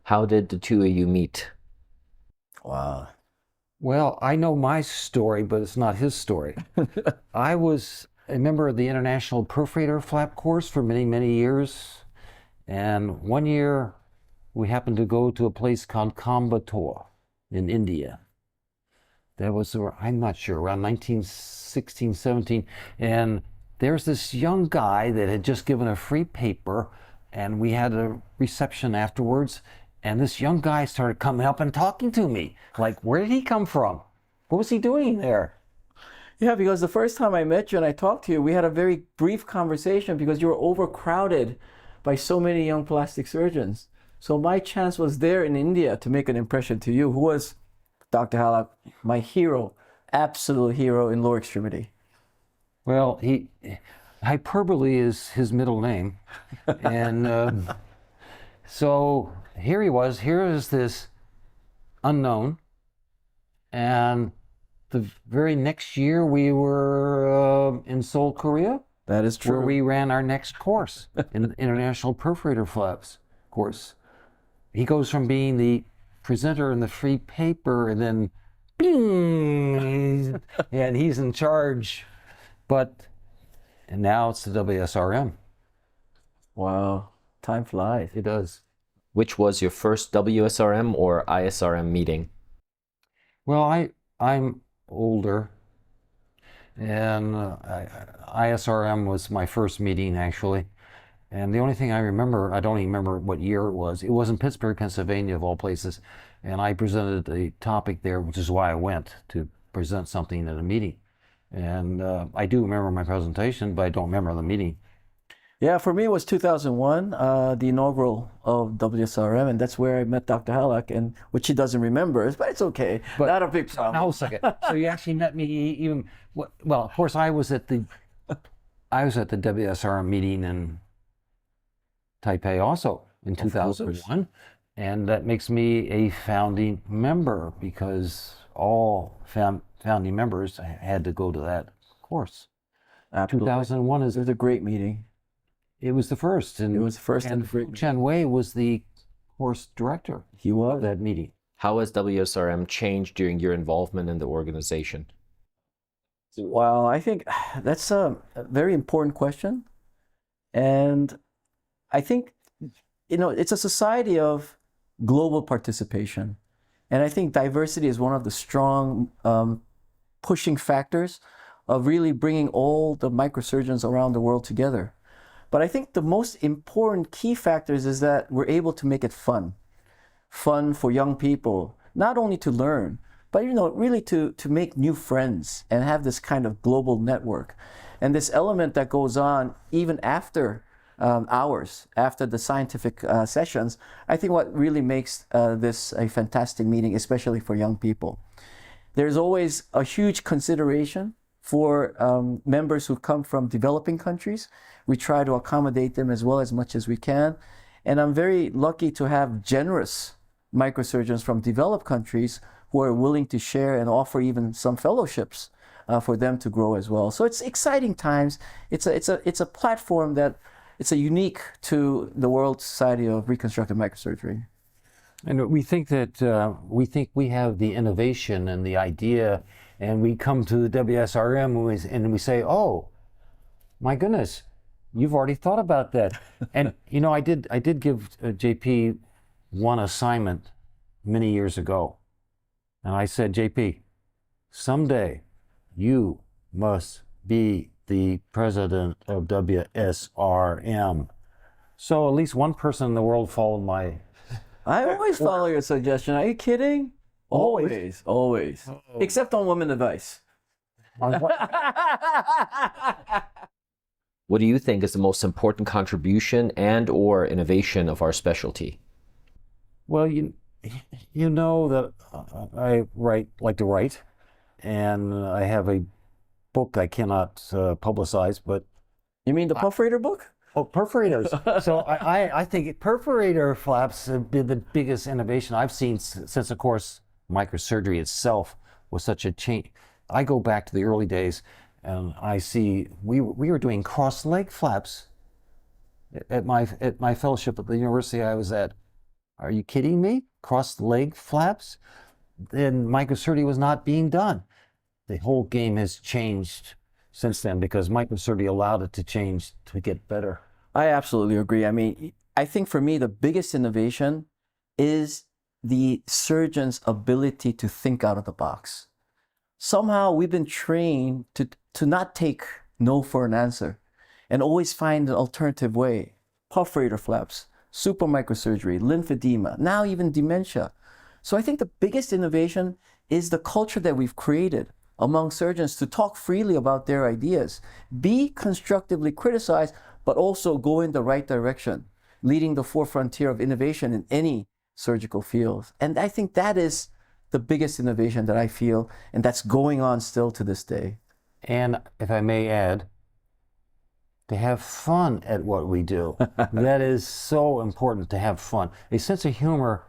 How did the two of you meet? Wow. Well, I know my story, but it's not his story. I was a member of the International Perforator Flap course for many, many years. And one year we happened to go to a place called Coimbatore in India. That was, I'm not sure, around 1916, 17. And there's this young guy that had just given a free paper, and we had a reception afterwards. And this young guy started coming up and talking to me. Like, where did he come from? What was he doing there? Yeah, because the first time I met you and I talked to you, we had a very brief conversation because you were overcrowded by so many young plastic surgeons. So my chance was there in India to make an impression to you, who was Dr. Hallock, my hero, absolute hero in lower extremity. Well, hyperbole is his middle name. And so here he was, here is this unknown. And the very next year we were in Seoul, Korea. That is true. Where we ran our next course in the International Perforator Flaps course. He goes from being the presenter in the free paper and then bing, and he's in charge. And now it's the WSRM. Wow, time flies. It does. Which was your first WSRM or ISRM meeting? Well, I'm older, and ISRM was my first meeting, actually. And the only thing I remember, I don't even remember what year it was. It was in Pittsburgh, Pennsylvania, of all places. And I presented a topic there, which is why I went to present something at a meeting. And I do remember my presentation, but I don't remember the meeting. Yeah, for me it was 2001, the inaugural of WSRM, and that's where I met Dr. Hallock, and which he doesn't remember, but it's okay. But not a big problem. Now a second. So you actually met me even, well, of course I was at the WSRM meeting in Taipei also in 2001, and that makes me a founding member because all founding members had to go to that course. Absolutely. 2001 It was a great meeting. It was the first, and It was the first and great Chen Wei was the course director. He was of that meeting. How has WSRM changed during your involvement in the organization? Well, I think that's a very important question, and I think it's a society of global participation, and I think diversity is one of the strong pushing factors of really bringing all the microsurgeons around the world together. But I think the most important key factors is that we're able to make it fun for young people, not only to learn, but really to make new friends and have this kind of global network. And this element that goes on even after hours, after the scientific sessions, I think what really makes this a fantastic meeting, especially for young people. There's always a huge consideration for members who come from developing countries. We try to accommodate them as much as we can. And I'm very lucky to have generous microsurgeons from developed countries who are willing to share and offer even some fellowships for them to grow as well. So it's exciting times. It's a platform that it's a unique to the World Society of Reconstructive Microsurgery. And we think we have the innovation and the idea, and we come to the WSRM and we say, "Oh, my goodness, you've already thought about that." And I did give JP one assignment many years ago, and I said, "JP, someday you must be the president of WSRM." So at least one person in the world followed my. I always follow your suggestion. Are you kidding? Always. Oh. Except on women advice. What do you think is the most important contribution and/or innovation of our specialty? Well, you know that I like to write, and I have a book I cannot publicize, but. You mean the perforator book? Oh, perforators. So I think perforator flaps have been the biggest innovation I've seen since, of course, microsurgery itself was such a change. I go back to the early days, and I see we were doing cross-leg flaps at my fellowship at the university I was at. Are you kidding me? Cross leg flaps? Then microsurgery was not being done. The whole game has changed since then because microsurgery allowed it to change to get better. I absolutely agree. I mean, I think for me, the biggest innovation is the surgeon's ability to think out of the box. Somehow we've been trained to not take no for an answer and always find an alternative way. Perforator flaps, super microsurgery, lymphedema, now even dementia. So I think the biggest innovation is the culture that we've created among surgeons to talk freely about their ideas, be constructively criticized, but also go in the right direction, leading the frontier of innovation in any surgical field. And I think that is the biggest innovation that I feel, and that's going on still to this day. And if I may add, to have fun at what we do. That is so important, to have fun. A sense of humor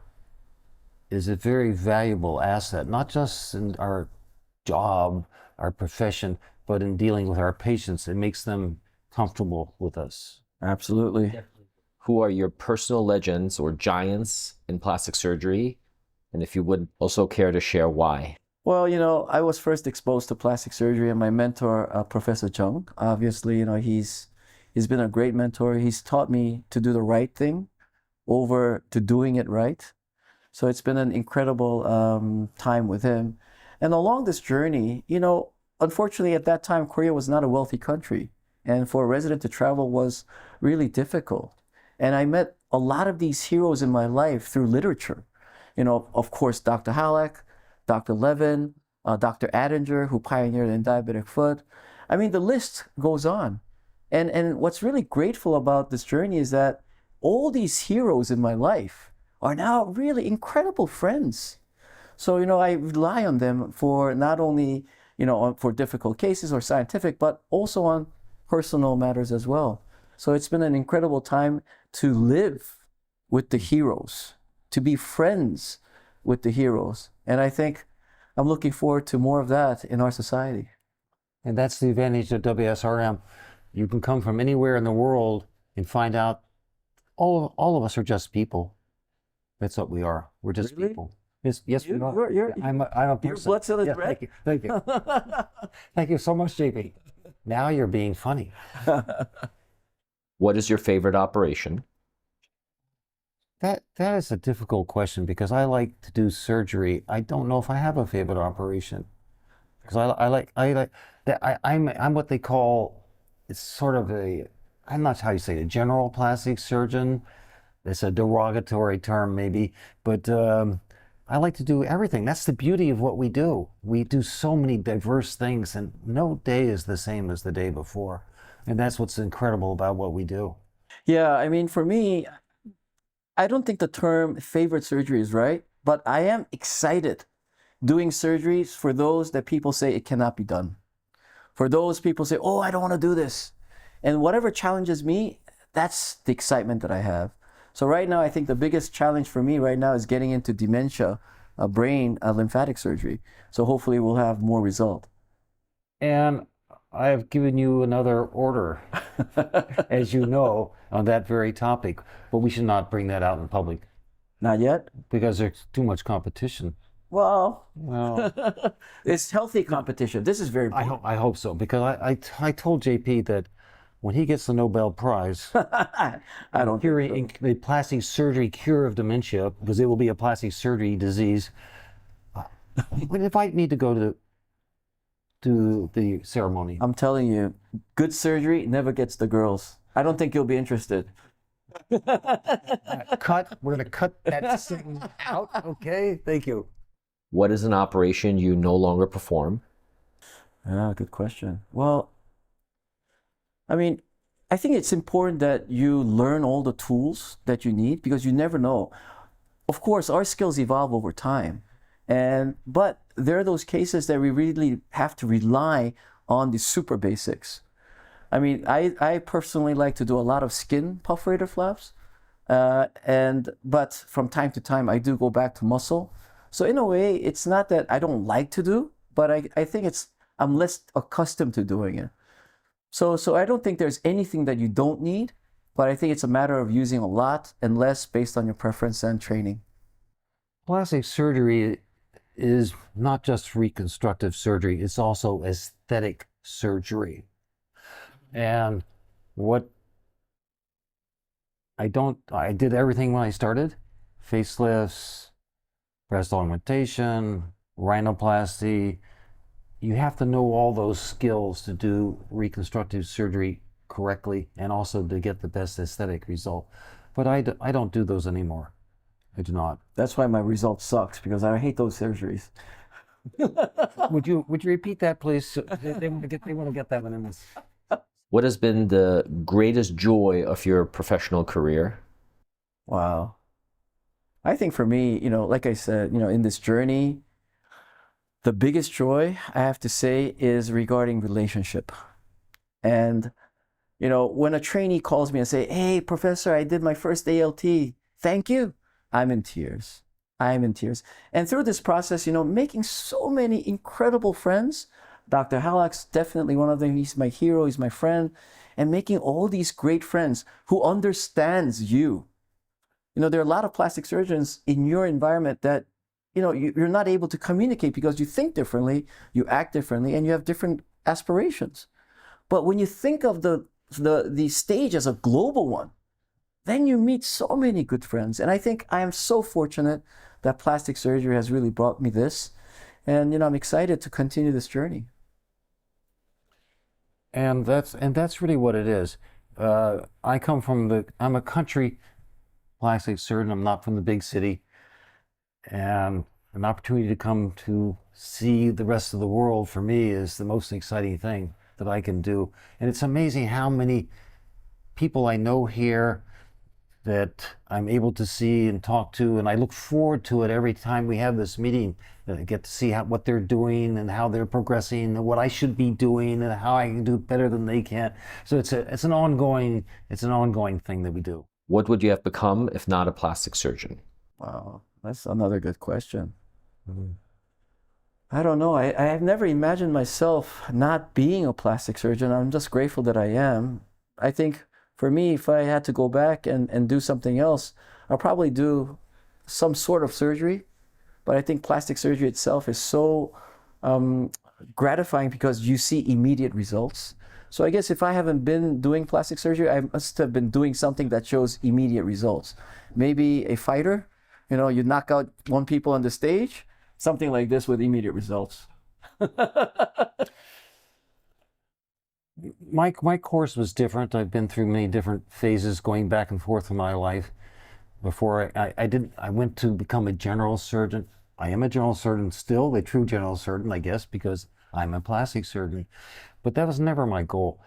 is a very valuable asset, not just in our job, our profession, but in dealing with our patients. It makes them comfortable with us. Absolutely. Who are your personal legends or giants in plastic surgery? And if you would also care to share why. Well, I was first exposed to plastic surgery, and my mentor, Professor Chung, obviously, he's been a great mentor. He's taught me to do the right thing over to doing it right. So it's been an incredible time with him. And along this journey, unfortunately at that time, Korea was not a wealthy country. And for a resident to travel was really difficult. And I met a lot of these heroes in my life through literature. Of course, Dr. Hallock, Dr. Levin, Dr. Adinger, who pioneered in diabetic foot. I mean, the list goes on. And what's really grateful about this journey is that all these heroes in my life are now really incredible friends. So, I rely on them for not only, for difficult cases or scientific, but also on personal matters as well. So it's been an incredible time to live with the heroes, to be friends with the heroes. And I think I'm looking forward to more of that in our society. And that's the advantage of WSRM. You can come from anywhere in the world and find out all of us are just people. That's what we are. We're just Really? people. Yes, we are. I'm a person. Your blood cell is Yes, red? Thank you. Thank you so much, JP. Now you're being funny. What is your favorite operation? That is a difficult question because I like to do surgery. I don't know if I have a favorite operation because I'm what they call, it's sort of I'm not how you say it, a general plastic surgeon. It's a derogatory term maybe, but I like to do everything. That's the beauty of what we do. We do so many diverse things, and no day is the same as the day before. And that's what's incredible about what we do. Yeah, I mean, for me, I don't think the term favorite surgery is right, but I am excited doing surgeries for those that people say it cannot be done. For those people say, oh, I don't want to do this. And whatever challenges me, that's the excitement that I have. So right now, I think the biggest challenge for me right now is getting into dementia, brain lymphatic surgery. So hopefully we'll have more result. And I have given you another order, as you know, on that very topic, but we should not bring that out in public Not yet? because there's too much competition. Well, Well, it's healthy competition. This is very important. I hope so, because I told JP that when he gets the Nobel Prize, I don't curing the plastic surgery cure of dementia, because it will be a plastic surgery disease, he would invite me to go to the ceremony. I'm telling you, good surgery never gets the girls. I don't think you'll be interested. We're going to cut that thing out, okay? Thank you. What is an operation you no longer perform? Ah, good question. Well, I mean, I think it's important that you learn all the tools that you need because you never know. Of course, our skills evolve over time. But there are those cases that we really have to rely on the super basics. I mean, I personally like to do a lot of skin perforator flaps. But from time to time, I do go back to muscle. So in a way, it's not that I don't like to do, but I think I'm less accustomed to doing it. So I don't think there's anything that you don't need, but I think it's a matter of using a lot and less based on your preference and training. Plastic surgery is not just reconstructive surgery, it's also aesthetic surgery. And what I did everything when I started: facelifts, breast augmentation, rhinoplasty. You have to know all those skills to do reconstructive surgery correctly and also to get the best aesthetic result. But I don't do those anymore. I do not. That's why my result sucks, because I hate those surgeries. Would you repeat that, please? They want to get that one in this. What has been the greatest joy of your professional career? Wow. I think for me, like I said, in this journey, the biggest joy, I have to say, is regarding relationship. And, when a trainee calls me and say, "Hey, professor, I did my first ALT. Thank you." I'm in tears. I'm in tears. And through this process, making so many incredible friends. Dr. Hallock's definitely one of them. He's my hero. He's my friend. And making all these great friends who understands you. There are a lot of plastic surgeons in your environment that, you're not able to communicate because you think differently, you act differently, and you have different aspirations. But when you think of the stage as a global one, then you meet so many good friends. And I think I am so fortunate that plastic surgery has really brought me this. And, I'm excited to continue this journey. And that's really what it is. I'm a country plastic surgeon. I'm not from the big city. And an opportunity to come to see the rest of the world for me is the most exciting thing that I can do. And it's amazing how many people I know here that I'm able to see and talk to, and I look forward to it every time we have this meeting. I get to see what they're doing and how they're progressing and what I should be doing and how I can do better than they can. So it's an ongoing thing that we do. What would you have become if not a plastic surgeon? Wow, that's another good question. I don't know. I have never imagined myself not being a plastic surgeon. I'm just grateful that I am. I think for me, if I had to go back and do something else, I'll probably do some sort of surgery. But I think plastic surgery itself is so gratifying because you see immediate results. So I guess if I haven't been doing plastic surgery, I must have been doing something that shows immediate results. Maybe a fighter, you knock out one people on the stage, something like this with immediate results. My course was different. I've been through many different phases going back and forth in my life. Before I went to become a general surgeon. I am a general surgeon still, a true general surgeon, I guess, because I'm a plastic surgeon. But that was never my goal.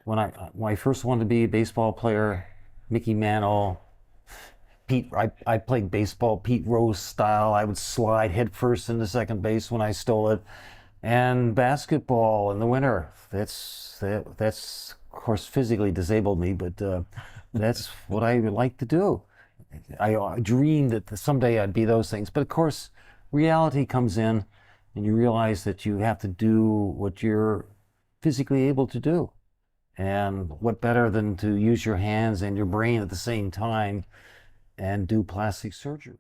When I first wanted to be a baseball player, Mickey Mantle, I played baseball Pete Rose style. I would slide head first into second base when I stole it. And basketball in the winter, that's of course physically disabled me, but that's what I would like to do. I dreamed that someday I'd be those things, but of course reality comes in and you realize that you have to do what you're physically able to do. And what better than to use your hands and your brain at the same time and do plastic surgery.